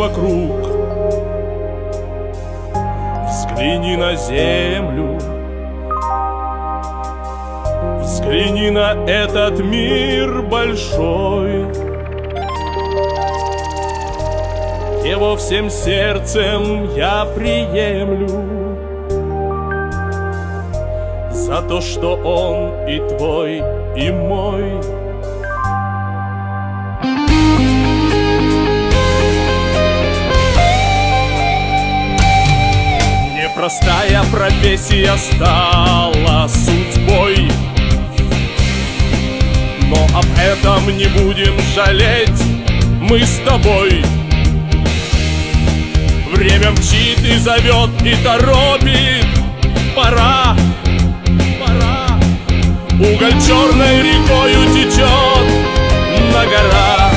вокруг. Взгляни на землю, взгляни на этот мир большой. Его всем сердцем я приемлю за то, что он и твой, и мой. Непростая профессия стала судьбой, но об этом не будем жалеть мы с тобой. Время мчит и зовет, и торопит. Пора, пора. Уголь черной рекою течет на горах.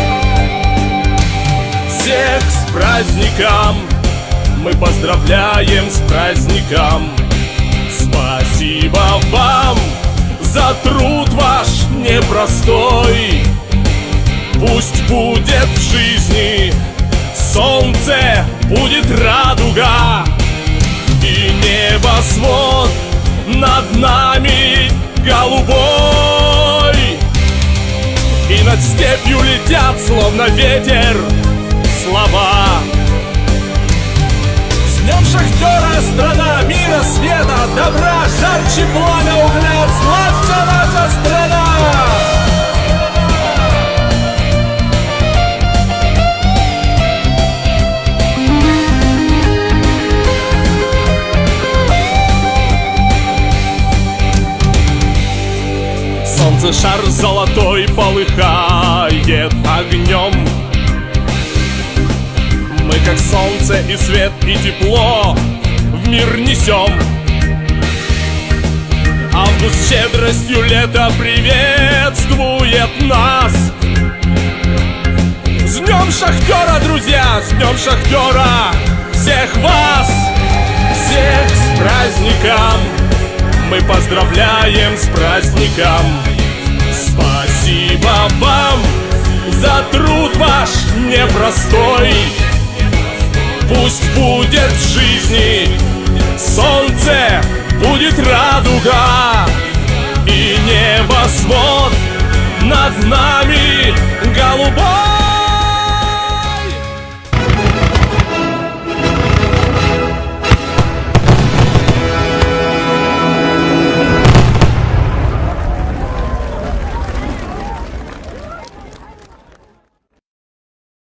Всех с праздником мы поздравляем, с праздником. Спасибо вам за труд ваш непростой. Пусть будет в жизни солнце, будет радуга и небосвод над нами голубой. И над степью летят, словно ветер, слова. С днем шахтера, страна мира, света, добра, жарче пламя угля, славься наша страна! Солнце шар золотой полыхает огнем. Мы как солнце и свет, и тепло в мир несем. Август щедростью лето приветствует нас. С днем шахтера, друзья, с днем шахтера! Всех вас, всех с праздником! Мы поздравляем с праздником. Спасибо вам за труд ваш непростой. Пусть будет в жизни солнце, будет радуга и небосвод над нами голубой.